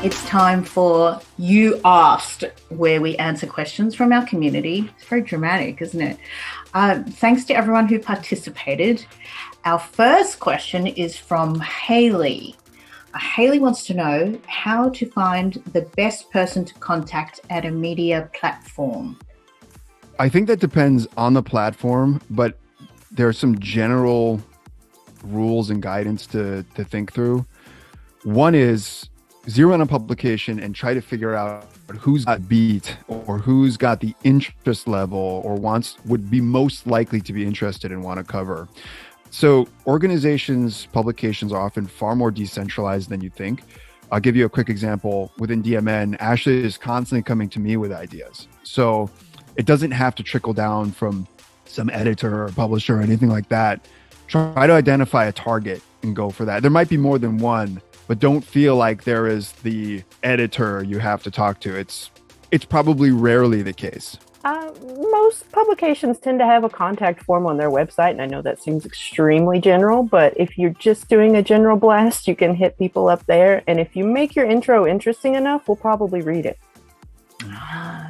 It's time for You Asked, where we answer questions from our community. It's very dramatic, isn't it? Thanks to everyone who participated. Our first question is from Haley. Haley wants to know how to find the best person to contact at a media platform. I think that depends on the platform, but there are some general rules and guidance to think through. One is zero in a publication and try to figure out who's got beat or who's got the interest level or would be most likely to be interested and want to cover. So organizations, publications are often far more decentralized than you think. I'll give you a quick example. Within DMN, Ashley is constantly coming to me with ideas. So it doesn't have to trickle down from some editor or publisher or anything like that. Try to identify a target and go for that. There might be more than one, but don't feel like there is the editor you have to talk to. It's probably rarely the case. Most publications tend to have a contact form on their website, and I know that seems extremely general, but if you're just doing a general blast, you can hit people up there, and if you make your intro interesting enough, we'll probably read it.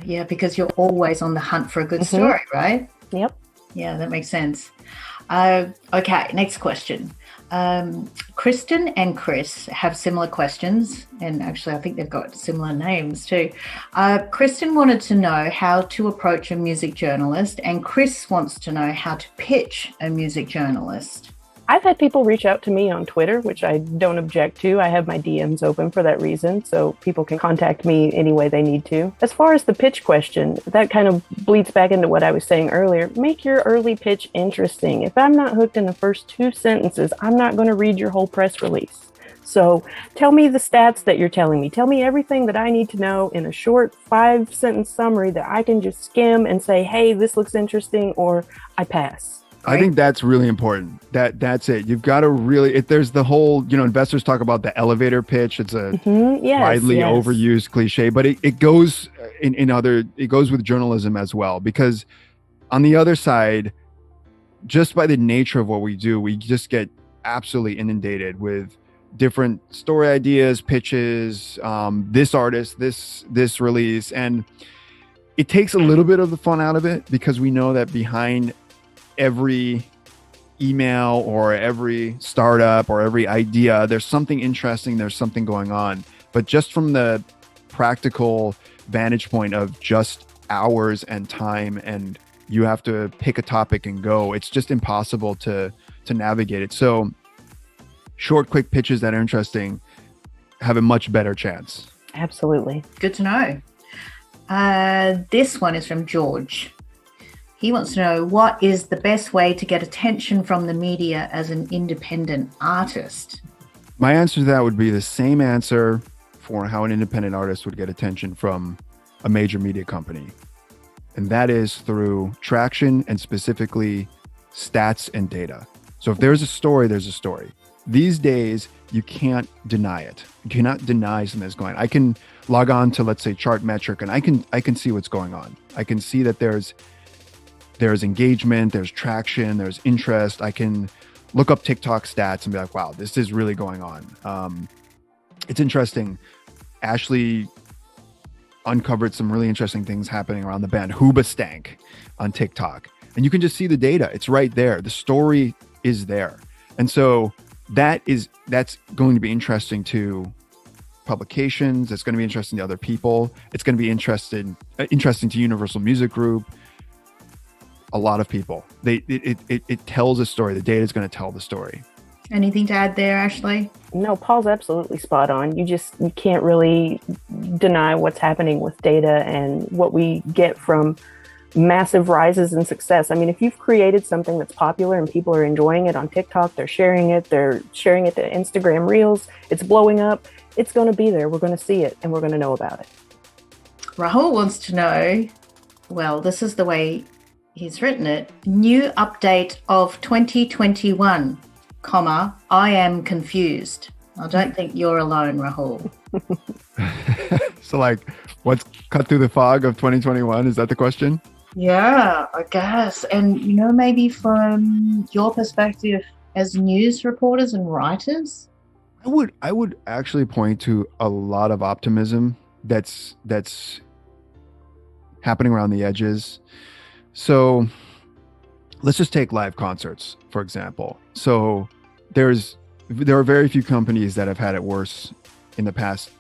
Yeah, because you're always on the hunt for a good story, right? Yep. Yeah, that makes sense. Okay, next question. Kristen and Chris have similar questions, and actually I think they've got similar names too. Kristen wanted to know how to approach a music journalist, and Chris wants to know how to pitch a music journalist. I've had people reach out to me on Twitter, which I don't object to. I have my DMs open for that reason, so people can contact me any way they need to. As far as the pitch question, that kind of bleeds back into what I was saying earlier. Make your early pitch interesting. If I'm not hooked in the first 2 sentences, I'm not going to read your whole press release. So tell me the stats that you're telling me. Tell me everything that I need to know in a short 5-sentence summary that I can just skim and say, hey, this looks interesting, or I pass. I think that's really important. That's it. You've got to really, there's the whole, investors talk about the elevator pitch. It's a widely overused cliche, but it goes it goes with journalism as well, because on the other side, just by the nature of what we do, we just get absolutely inundated with different story ideas, pitches, this artist, this release. And it takes a little bit of the fun out of it, because we know that behind every email or every startup or every idea, there's something interesting, there's something going on. But just from the practical vantage point of just hours and time, and you have to pick a topic and go, it's just impossible to navigate it. So short, quick pitches that are interesting have a much better chance. Absolutely. Good to know. This one is from George. He wants to know, what is the best way to get attention from the media as an independent artist? My answer to that would be the same answer for how an independent artist would get attention from a major media company. And that is through traction, and specifically stats and data. So if there's a story, there's a story. These days, you can't deny it. You cannot deny something that's going on. I can log on to, let's say, Chartmetric, and I can see what's going on. I can see that there's engagement, there's traction, there's interest. I can look up TikTok stats and be like, wow, this is really going on. It's interesting. Ashley uncovered some really interesting things happening around the band Hoobastank on TikTok. And you can just see the data. It's right there. The story is there. And so that's going to be interesting to publications. It's going to be interesting to other people. It's going to be interesting to Universal Music Group. A lot of people. It tells a story. The data is going to tell the story. Anything to add there, Ashley? No, Paul's absolutely spot on. You can't really deny what's happening with data and what we get from massive rises in success. I mean, if you've created something that's popular and people are enjoying it on TikTok, they're sharing it to Instagram Reels, it's blowing up, it's going to be there. We're going to see it and we're going to know about it. Rahul wants to know, well, this is the way he's written it. New update of 2021, I am confused. I don't think you're alone, Rahul. So what's cut through the fog of 2021? Is that the question? Yeah, I guess. And, maybe from your perspective as news reporters and writers? I would actually point to a lot of optimism that's happening around the edges. So let's just take live concerts, for example. So there are very few companies that have had it worse in the past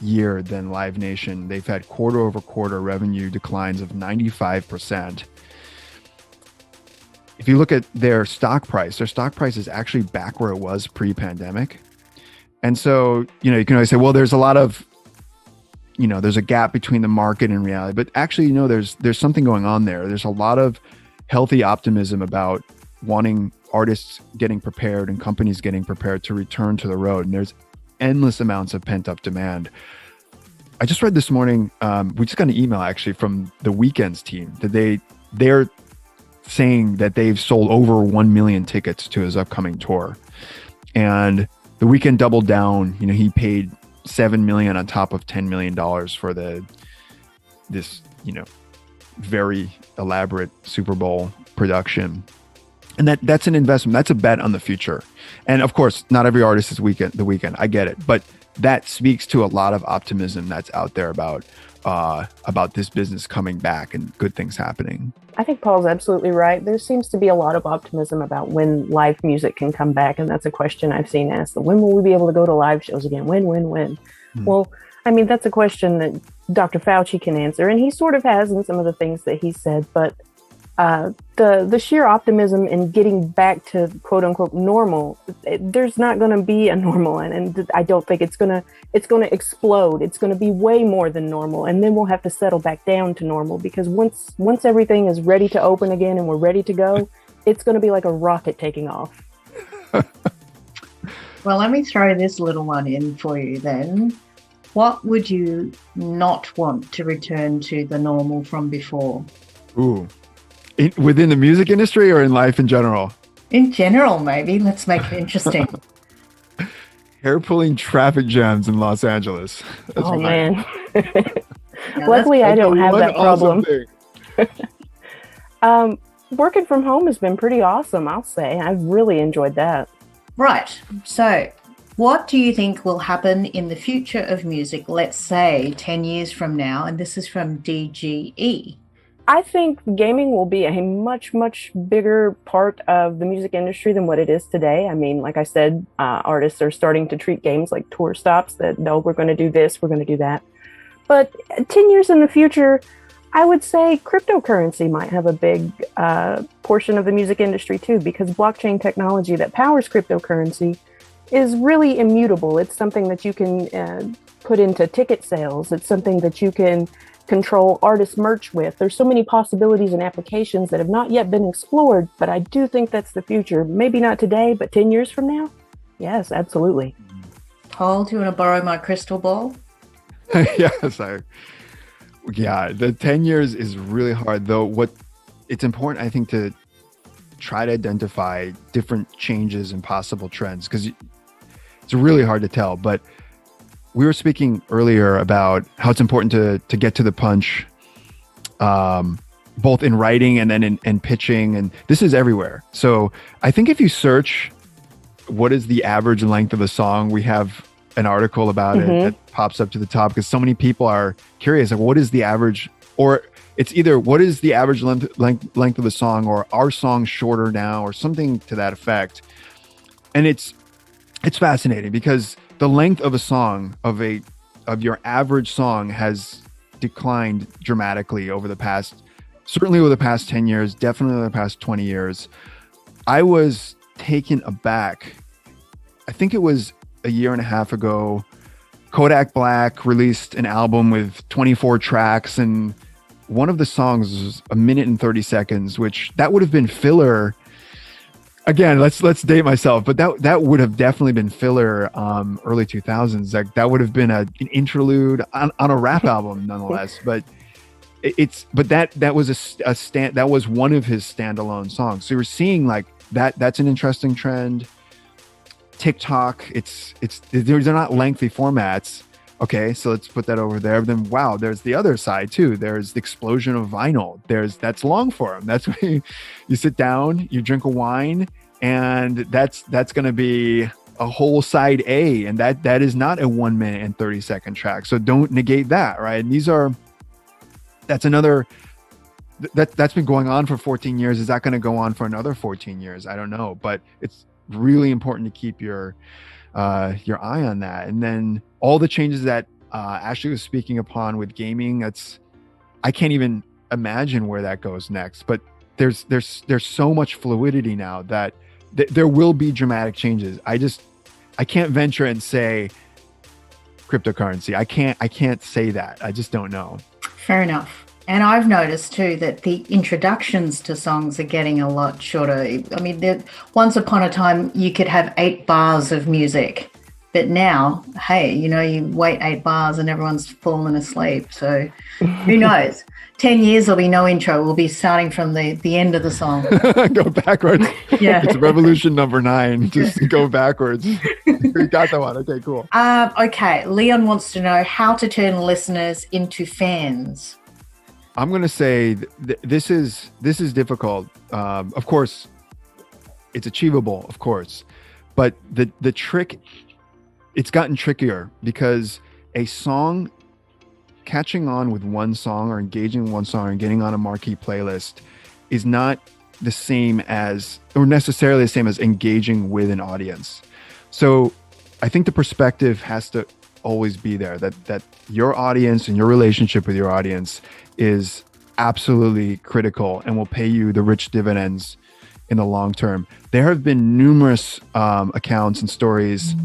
year than Live Nation. They've had quarter over quarter revenue declines of 95%. If you look at their stock price is actually back where it was pre-pandemic. And so, you can always say, well, there's a lot of, there's a gap between the market and reality, but actually, there's something going on there. There's a lot of healthy optimism about wanting artists getting prepared and companies getting prepared to return to the road. And there's endless amounts of pent-up demand. I just read this morning, we just got an email actually from the Weeknd's team that they're saying that they've sold over 1 million tickets to his upcoming tour. And the Weeknd doubled down. He paid $7 million on top of $10 million for this very elaborate Super Bowl production. And that's an investment. That's a bet on the future. And of course, not every artist is the Weeknd. I get it. But that speaks to a lot of optimism that's out there about this business coming back and good things happening. I think Paul's absolutely right. There seems to be a lot of optimism about when live music can come back. And that's a question I've seen asked. When will we be able to go to live shows again? When? Well, I mean, that's a question that Dr. Fauci can answer. And he sort of has in some of the things that he said. But the sheer optimism in getting back to quote unquote normal, there's not going to be a normal, and I don't think it's going to explode. It's going to be way more than normal, and then we'll have to settle back down to normal, because once everything is ready to open again and we're ready to go, it's going to be like a rocket taking off. Well, let me throw this little one in for you then. What would you not want to return to the normal from before? Ooh. Within the music industry or in life in general? In general, maybe. Let's make it interesting. Hair-pulling traffic jams in Los Angeles. Man. Luckily, I don't have that problem. Working from home has been pretty awesome, I'll say. I've really enjoyed that. Right. So what do you think will happen in the future of music, let's say 10 years from now? And this is from DGE. I think gaming will be a much, much bigger part of the music industry than what it is today. I mean, like I said, artists are starting to treat games like tour stops that, no, we're going to do this, we're going to do that. But 10 years in the future, I would say cryptocurrency might have a big portion of the music industry too, because blockchain technology that powers cryptocurrency is really immutable. It's something that you can put into ticket sales. It's something that you can control artist merch with. There's so many possibilities and applications that have not yet been explored, but I do think that's the future. Maybe not today, but 10 years from now? Yes, absolutely. Paul, do you want to borrow my crystal ball? Yes, the 10 years is really hard, though. It's important, I think, to try to identify different changes and possible trends, because it's really hard to tell. But we were speaking earlier about how it's important to get to the punch, both in writing and then in pitching. And this is everywhere. So I think if you search what is the average length of a song, we have an article about it that pops up to the top, because so many people are curious, like, what is the average? Or it's either what is the average length of a song, or are songs shorter now, or something to that effect. And it's fascinating, because the length of a song of your average song has declined dramatically certainly over the past 10 years, definitely over the past 20 years. I was taken aback. I think it was a year and a half ago. Kodak Black released an album with 24 tracks, and one of the songs was 1 minute and 30 seconds, which that would have been filler. Again, let's date myself, but that would have definitely been filler. Early 2000s, like that would have been an interlude on a rap album, nonetheless. But that was one of his standalone songs. So you're seeing like that. That's an interesting trend. TikTok, they're not lengthy formats. Okay, so let's put that over there. But then, wow, there's the other side too. There's the explosion of vinyl. That's long form. That's when you sit down, you drink a wine, and that's going to be a whole side A, and that is not a 1 minute and 30-second track. So don't negate that, right? And that's another that's been going on for 14 years. Is that going to go on for another 14 years? I don't know, but it's really important to keep your eye on that. And then all the changes that Ashley was speaking upon with gaming, I can't even imagine where that goes next. But there's so much fluidity now that there will be dramatic changes. I can't venture and say cryptocurrency. I can't say that. I just don't know. Fair enough. And I've noticed too that the introductions to songs are getting a lot shorter. I mean, once upon a time you could have 8 bars of music, but now, hey, you wait 8 bars and everyone's fallen asleep. So who knows? 10 years there'll be no intro. We'll be starting from the end of the song. Go backwards. Yeah. It's revolution number 9. Just go backwards. You got that one. Okay, cool. Okay. Leon wants to know how to turn listeners into fans. I'm going to say this is difficult. Of course, it's achievable, of course. But the trick, it's gotten trickier because a song, catching on with one song or engaging with one song or getting on a marquee playlist is not the same as, or necessarily the same as, engaging with an audience. So I think the perspective has to always be there, that your audience and your relationship with your audience is absolutely critical and will pay you the rich dividends in the long term. There have been numerous accounts and stories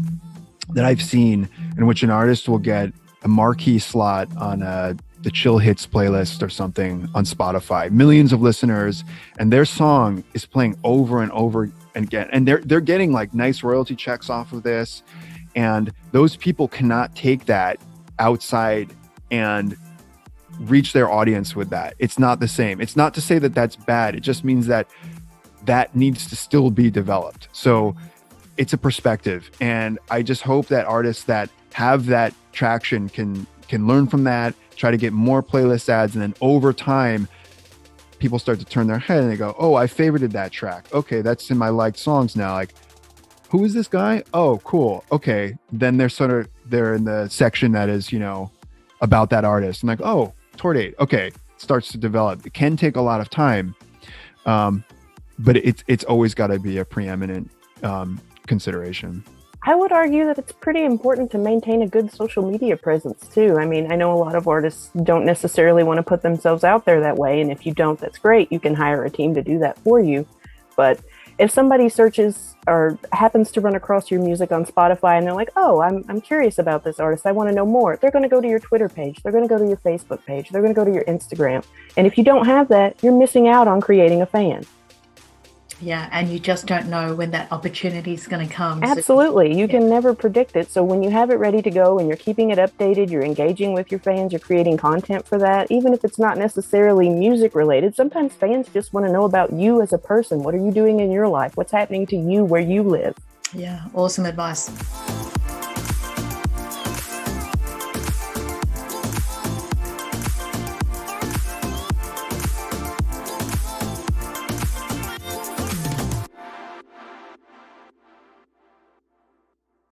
that I've seen in which an artist will get a marquee slot on the Chill Hits playlist or something on Spotify, millions of listeners, and their song is playing over and over again, and they're getting like nice royalty checks off of this, and those people cannot take that outside and reach their audience with that. It's not the same. It's not to say that that's bad. It just means that needs to still be developed. So it's a perspective, and I just hope that artists that have that traction can learn from that, try to get more playlist ads, and then over time people start to turn their head and they go, oh, I favorited that track. Okay, that's in my liked songs now. Like, who is this guy? Oh, cool. Okay, then they're in the section that is, about that artist, and like, oh, tour date. Okay, starts to develop. It can take a lot of time, but it's always got to be a preeminent consideration. I would argue that it's pretty important to maintain a good social media presence too. I mean, I know a lot of artists don't necessarily want to put themselves out there that way, and if you don't, that's great. You can hire a team to do that for you. But if somebody searches or happens to run across your music on Spotify and they're like, oh, I'm curious about this artist, I want to know more, they're going to go to your Twitter page, they're going to go to your Facebook page, they're going to go to your Instagram. And if you don't have that, you're missing out on creating a fan. Yeah, and you just don't know when that opportunity is going to come. Absolutely. You can never predict it. So when you have it ready to go and you're keeping it updated, you're engaging with your fans, you're creating content for that, even if it's not necessarily music related. Sometimes fans just want to know about you as a person. What are you doing in your life? What's happening to you where you live? Yeah, awesome advice.